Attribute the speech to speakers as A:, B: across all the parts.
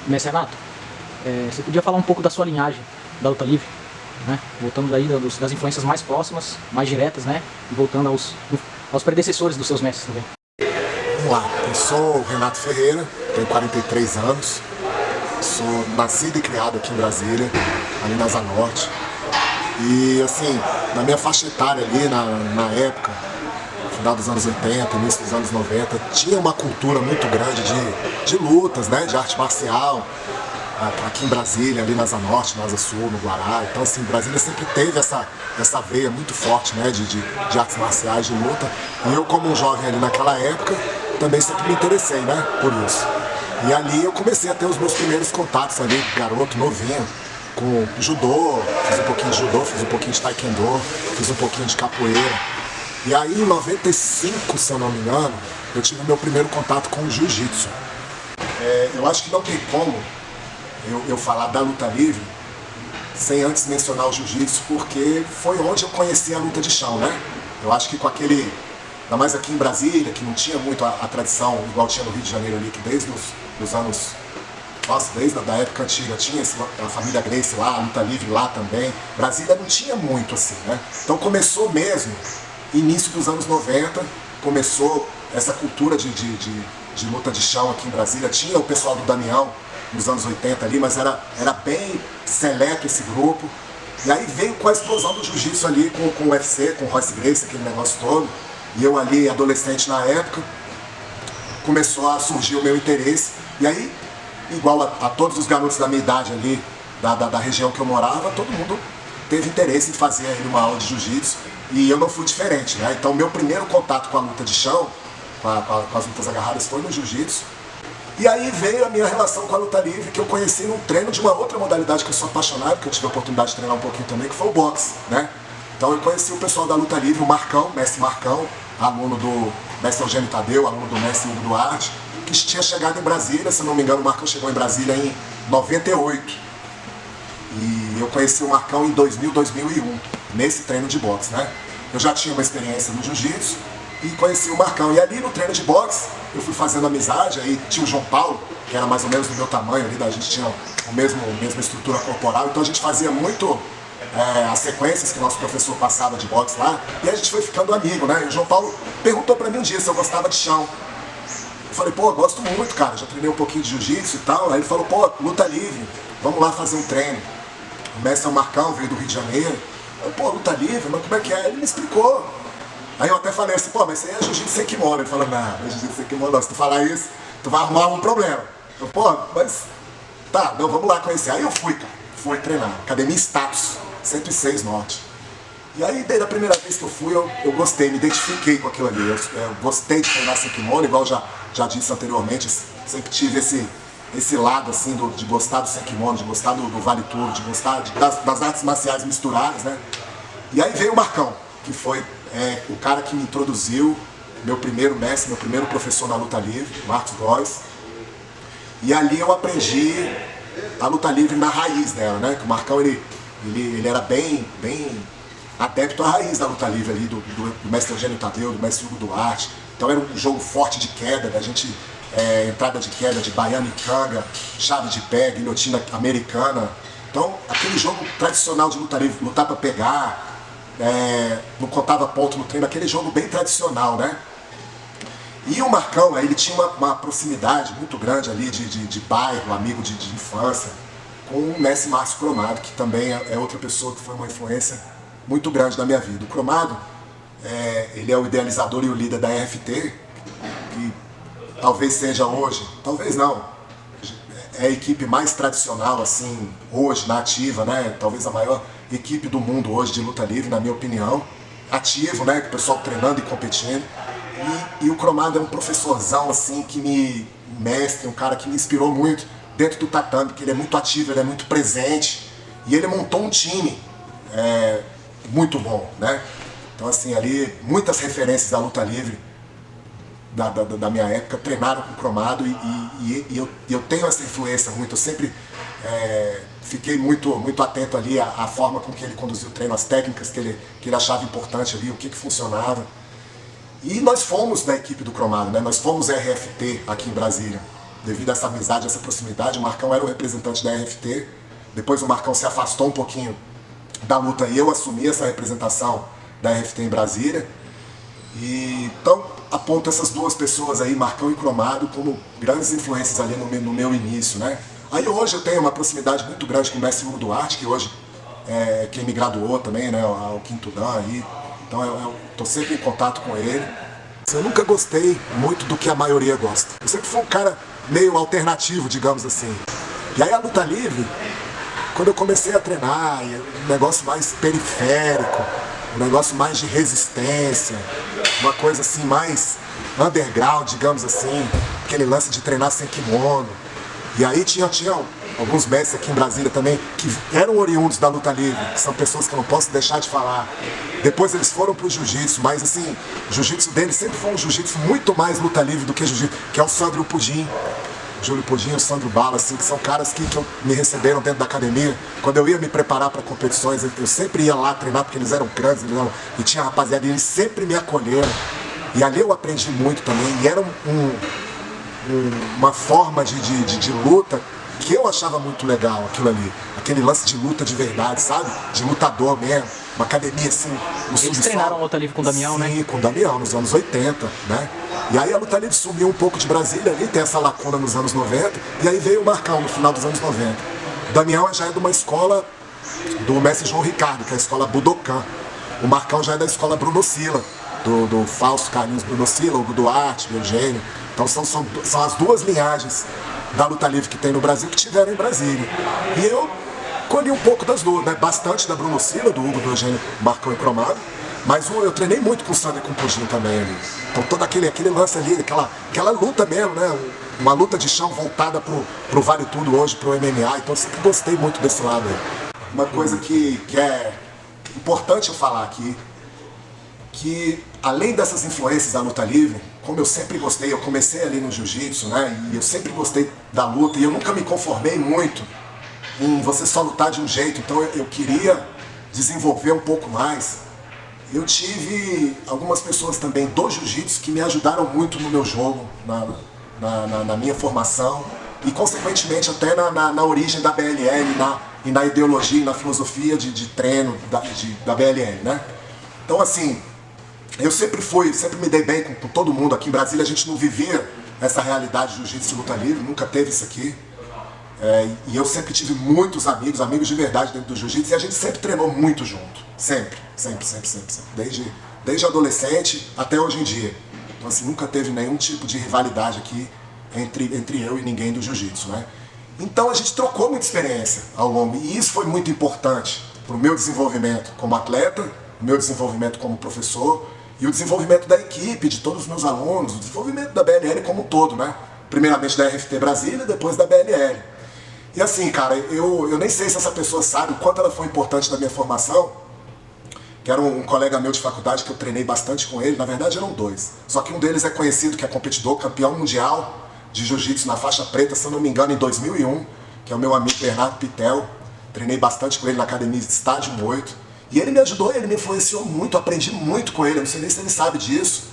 A: Mestre Renato, você podia falar um pouco da sua linhagem da luta livre, né? Voltando daí das influências mais próximas, mais diretas, né? E voltando aos predecessores dos seus mestres também.
B: Vamos lá, eu sou o Renato Ferreira, tenho 43 anos, sou nascido e criado aqui em Brasília, ali na Asa Norte. E assim, na minha faixa etária ali, na época, final dos anos 80, início dos anos 90, tinha uma cultura muito grande de lutas, né, de arte marcial, aqui em Brasília, ali na Asa Norte, na Asa Sul, no Guará. Então assim, Brasília sempre teve essa veia muito forte, né, de artes marciais, de luta. E eu, como um jovem ali naquela época, também sempre me interessei, né, por isso. E ali eu comecei a ter os meus primeiros contatos ali, garoto, novinho, com judô, fiz um pouquinho de judô, fiz um pouquinho de taekwondo, fiz um pouquinho de capoeira. E aí em 95, se eu não me engano, eu tive meu primeiro contato com o jiu-jitsu. Eu acho que não tem como eu falar da luta livre sem antes mencionar o jiu-jitsu, porque foi onde eu conheci a luta de chão, né? Eu acho que com aquele, ainda mais aqui em Brasília, que não tinha muito a tradição, igual tinha no Rio de Janeiro ali, que desde os anos, nossa, desde a época antiga, tinha a família Gracie lá, a luta livre lá também. Brasília não tinha muito assim, né? Então começou mesmo, início dos anos 90, começou essa cultura de luta de chão aqui em Brasília. Tinha o pessoal do Damião, nos anos 80 ali, mas era bem seleto esse grupo. E aí veio com a explosão do jiu-jitsu ali, com o UFC, com o Royce Gracie, aquele negócio todo. E eu ali, adolescente na época, começou a surgir o meu interesse. E aí, igual a todos os garotos da minha idade ali, da região que eu morava, todo mundo teve interesse em fazer aí uma aula de jiu-jitsu. E eu não fui diferente, né? Então meu primeiro contato com a luta de chão, com as lutas agarradas, foi no jiu-jitsu. E aí veio a minha relação com a luta livre, que eu conheci num treino de uma outra modalidade que eu sou apaixonado, que eu tive a oportunidade de treinar um pouquinho também, que foi o boxe, né? Então eu conheci o pessoal da luta livre, o Marcão, mestre Marcão, aluno do mestre Eugênio Tadeu, aluno do mestre Hugo Duarte, que tinha chegado em Brasília, se não me engano o Marcão chegou em Brasília em 98. E eu conheci o Marcão em 2000, 2001, nesse treino de boxe, né? Eu já tinha uma experiência no jiu-jitsu e conheci o Marcão. E ali no treino de boxe, eu fui fazendo amizade, aí tinha o João Paulo, que era mais ou menos do meu tamanho ali, a gente tinha a mesma estrutura corporal, então a gente fazia muito as sequências que o nosso professor passava de boxe lá, e a gente foi ficando amigo, né? E o João Paulo perguntou pra mim um dia se eu gostava de chão. Eu falei, pô, eu gosto muito, cara, já treinei um pouquinho de jiu-jitsu e tal. Aí ele falou, pô, luta livre, vamos lá fazer um treino. O mestre Marcão veio do Rio de Janeiro. Eu, pô, luta livre, mas como é que é? Ele me explicou. Aí eu até falei assim, pô, mas isso aí é jiu-jitsu sem kimono. Ele falou, não, é jiu-jitsu sem kimono não, se tu falar isso, tu vai arrumar um problema. Eu, pô, mas tá, não, vamos lá conhecer. Aí eu fui, cara, fui treinar, Academia Status, 106 Norte. E aí, desde a primeira vez que eu fui, eu gostei, me identifiquei com aquilo ali. Eu gostei de treinar sem kimono, igual já disse anteriormente, sempre tive esse lado assim de gostar do sem kimono, de gostar do vale tudo, de gostar das artes marciais misturadas, né? E aí veio o Marcão, que foi o cara que me introduziu, meu primeiro mestre, meu primeiro professor na luta livre, Marcos Góes. E ali eu aprendi a luta livre na raiz dela, né? Que o Marcão ele era bem adepto à raiz da luta livre ali, do mestre Eugênio Tadeu, do mestre Hugo Duarte. Então era um jogo forte de queda, da gente entrada de queda de baiana e canga, chave de pé, guilhotina americana. Então aquele jogo tradicional de luta livre, lutar para pegar, não contava ponto no treino, aquele jogo bem tradicional, né? E o Marcão, ele tinha uma proximidade muito grande ali de bairro, amigo de infância, com o mestre Márcio Cromado, que também é outra pessoa que foi uma influência muito grande na minha vida. O Cromado, ele é o idealizador e o líder da RFT, que talvez seja hoje, talvez não, é a equipe mais tradicional assim, hoje, na ativa, né? Talvez a maior equipe do mundo hoje de luta livre, na minha opinião. Ativo, né? O pessoal treinando e competindo. E o Cromado é um professorzão assim, mestre, um cara que me inspirou muito dentro do tatame, porque ele é muito ativo, ele é muito presente. E ele montou um time muito bom, né? Então assim, ali, muitas referências da luta livre da minha época treinaram com o Cromado e eu tenho essa influência muito, eu sempre fiquei muito atento ali à forma com que ele conduziu o treino, as técnicas que ele achava importante ali, o que funcionava. E nós fomos da equipe do Cromado, né? Nós fomos RFT aqui em Brasília. devido a essa amizade, essa proximidade. O Marcão era o representante da RFT, depois o Marcão se afastou um pouquinho da luta e eu assumi essa representação da RFT em Brasília. E então aponto essas duas pessoas aí, Marcão e Cromado, como grandes influências ali no meu início, né? Aí hoje eu tenho uma proximidade muito grande com o mestre Hugo Duarte, que hoje é quem me graduou também, né? O quinto dan aí. Então eu tô sempre em contato com ele. Eu nunca gostei muito do que a maioria gosta. Eu sempre fui um cara meio alternativo, digamos assim. E aí a luta livre, quando eu comecei a treinar, um negócio mais periférico, um negócio mais de resistência, uma coisa assim mais underground, digamos assim, aquele lance de treinar sem kimono. E aí tinha alguns mestres aqui em Brasília também que eram oriundos da luta livre, que são pessoas que eu não posso deixar de falar. Depois eles foram pro jiu-jitsu, mas assim, o jiu-jitsu deles sempre foi um jiu-jitsu muito mais luta livre do que jiu-jitsu, que é o Sandro Pudim. Júlio Pudim, o Sandro Bala, assim, que são caras que me receberam dentro da academia. Quando eu ia me preparar para competições, eu sempre ia lá treinar, porque eles eram grandes, e tinha rapaziada, e eles sempre me acolheram. E ali eu aprendi muito também, e era uma forma de luta que eu achava muito legal, aquilo ali. Aquele lance de luta de verdade, sabe? De lutador mesmo. Uma academia assim, no subsolo.
A: Eles treinaram a luta livre com o Damião, né?
B: Sim, com o Damião, nos anos 80, né? E aí a luta livre sumiu um pouco de Brasília ali, tem essa lacuna nos anos 90, e aí veio o Marcão no final dos anos 90. O Damião já é de uma escola do mestre João Ricardo, que é a escola Budokan. O Marcão já é da escola Bruno Sila, do Fausto Carlinhos Bruno Sila, Hugo Duarte, Eugênio. Então são as duas linhagens da luta livre que tem no Brasil que tiveram em Brasília. E eu colhi um pouco das duas, né? Bastante da Bruno Sila, do Hugo, do Eugênio, Marcão e Cromado. Mas eu treinei muito com o Sandro e com o Pudim também ali. Então todo aquele lance ali, aquela luta mesmo, né? Uma luta de chão voltada pro Vale Tudo hoje, pro MMA. Então eu sempre gostei muito desse lado aí. Uma coisa que é importante eu falar aqui, que além dessas influências da luta livre, como eu sempre gostei, eu comecei ali no jiu-jitsu, né? E eu sempre gostei da luta e eu nunca me conformei muito em você só lutar de um jeito. Então eu queria desenvolver um pouco mais. Eu tive algumas pessoas também do jiu-jitsu que me ajudaram muito no meu jogo, na minha formação e consequentemente até na origem da BLL e na ideologia e na filosofia de treino da BLL, né? Então assim, eu sempre me dei bem com todo mundo. Aqui em Brasília a gente não vivia essa realidade de jiu-jitsu e luta livre, nunca teve isso aqui. E eu sempre tive muitos amigos de verdade dentro do jiu-jitsu, e a gente sempre treinou muito junto. Sempre. Desde adolescente até hoje em dia. Então assim, nunca teve nenhum tipo de rivalidade aqui entre eu e ninguém do jiu-jitsu, né? Então a gente trocou muita experiência ao longo, e isso foi muito importante para o meu desenvolvimento como atleta, o meu desenvolvimento como professor, e o desenvolvimento da equipe, de todos os meus alunos, o desenvolvimento da BLL como um todo, né? Primeiramente da RFT Brasília, depois da BLL. E assim, cara, eu nem sei se essa pessoa sabe o quanto ela foi importante na minha formação, que era um colega meu de faculdade que eu treinei bastante com ele. Na verdade eram dois, só que um deles é conhecido, que é competidor, campeão mundial de jiu-jitsu na faixa preta, se eu não me engano, em 2001, que é o meu amigo Bernardo Pitel. Treinei bastante com ele na academia de Estádio 8, e ele me ajudou, ele me influenciou muito, aprendi muito com ele. Eu não sei nem se ele sabe disso,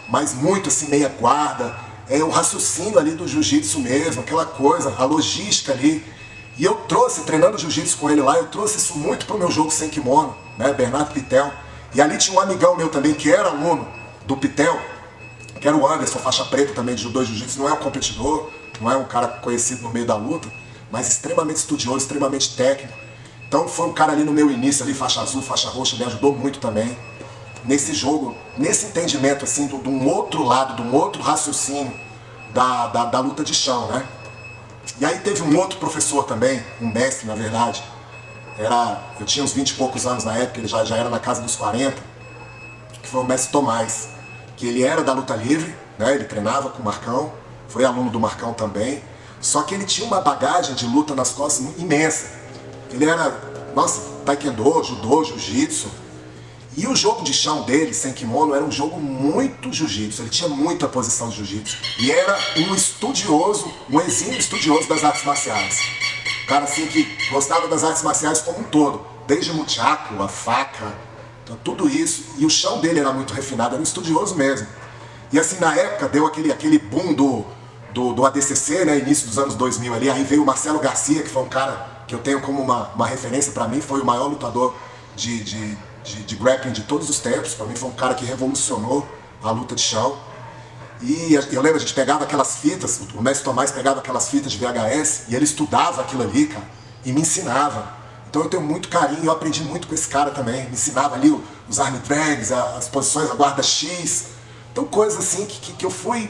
B: mas muito assim, meia guarda, o raciocínio ali do jiu-jitsu mesmo, aquela coisa, a logística ali. E eu trouxe, treinando jiu-jitsu com ele lá, eu trouxe isso muito pro meu jogo sem kimono, né, Bernardo Pitel. E ali tinha um amigão meu também, que era aluno do Pitel, que era o Anderson, faixa preta também de judô e jiu-jitsu. Não é um competidor, não é um cara conhecido no meio da luta, mas extremamente estudioso, extremamente técnico. Então foi um cara ali no meu início, ali, faixa azul, faixa roxa, me ajudou muito também nesse jogo, nesse entendimento assim, de um outro lado, de um outro raciocínio da luta de chão, né? E aí teve um outro professor também, um mestre na verdade, eu tinha uns 20 e poucos anos na época, ele já era na casa dos 40, que foi o mestre Tomás, que ele era da luta livre, né? Ele treinava com o Marcão, foi aluno do Marcão também, só que ele tinha uma bagagem de luta nas costas imensa. Ele era, taekwondo, judô, jiu-jitsu. E o jogo de chão dele, sem kimono, era um jogo muito jiu-jitsu. Ele tinha muita posição de jiu-jitsu. E era um estudioso, um exímio estudioso das artes marciais. Um cara assim que gostava das artes marciais como um todo. Desde o muchaco, a faca, então, tudo isso. E o chão dele era muito refinado, era um estudioso mesmo. E assim, na época, deu aquele boom do ADCC, né, início dos anos 2000 ali, aí veio o Marcelo Garcia, que foi um cara que eu tenho como uma referência para mim, foi o maior lutador de grappling de todos os tempos, para mim foi um cara que revolucionou a luta de chão. E eu lembro, a gente pegava aquelas fitas, o mestre Tomás pegava aquelas fitas de VHS e ele estudava aquilo ali, cara, e me ensinava. Então eu tenho muito carinho, eu aprendi muito com esse cara também, me ensinava ali os arm drags, as posições, a guarda X, então coisas assim que eu fui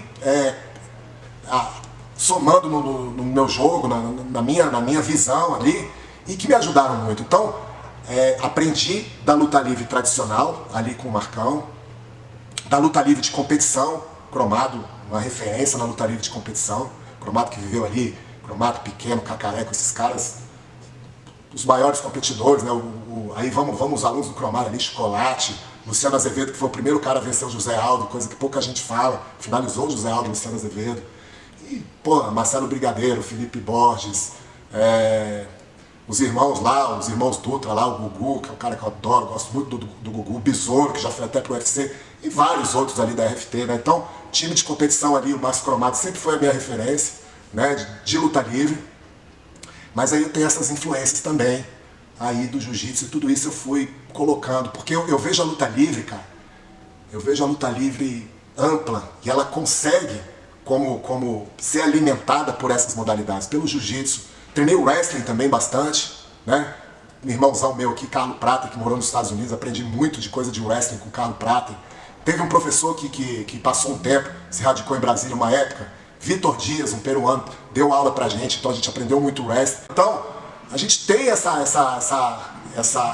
B: somando no meu jogo, na minha visão ali, e que me ajudaram muito. Então, aprendi da luta livre tradicional, ali com o Marcão, da luta livre de competição, Cromado, uma referência na luta livre de competição, Cromado que viveu ali, Cromado, Pequeno, Cacareco, esses caras, os maiores competidores, né? Aí vamos os alunos do Cromado ali, Chocolate, Luciano Azevedo, que foi o primeiro cara a vencer o José Aldo, coisa que pouca gente fala, finalizou o José Aldo, Luciano Azevedo. E, pô, Marcelo Brigadeiro, Felipe Borges, os irmãos lá, os irmãos Dutra lá, o Gugu, que é um cara que eu adoro, gosto muito do Gugu, o Besouro, que já foi até pro UFC, e vários outros ali da RFT, né? Então, time de competição ali, o Márcio Cromado sempre foi a minha referência, né, de luta livre. Mas aí eu tenho essas influências também, aí do jiu-jitsu e tudo isso eu fui colocando, porque eu vejo a luta livre, cara, eu vejo a luta livre ampla, e ela consegue como ser alimentada por essas modalidades, pelo jiu-jitsu. Treinei o wrestling também bastante, né? Um irmãozão meu aqui, Carlos Prata, que morou nos Estados Unidos, aprendi muito de coisa de wrestling com o Carlos Prata. Teve um professor que passou um tempo, se radicou em Brasília uma época, Vitor Dias, um peruano, deu aula pra gente, então a gente aprendeu muito wrestling. Então, a gente tem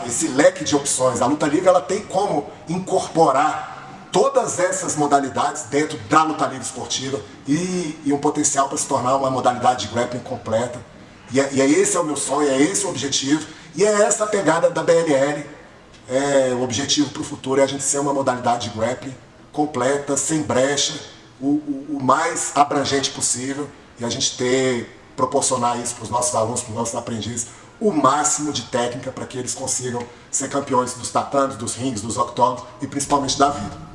B: esse leque de opções. A luta livre ela tem como incorporar todas essas modalidades dentro da luta livre esportiva e um potencial para se tornar uma modalidade de grappling completa. E esse é o meu sonho, é esse o objetivo, e é essa a pegada da BLL. O objetivo para o futuro é a gente ser uma modalidade de grappling completa, sem brecha, o mais abrangente possível, e a gente proporcionar isso para os nossos alunos, para os nossos aprendizes, o máximo de técnica para que eles consigam ser campeões dos tatames, dos rings, dos octógonos e principalmente da vida.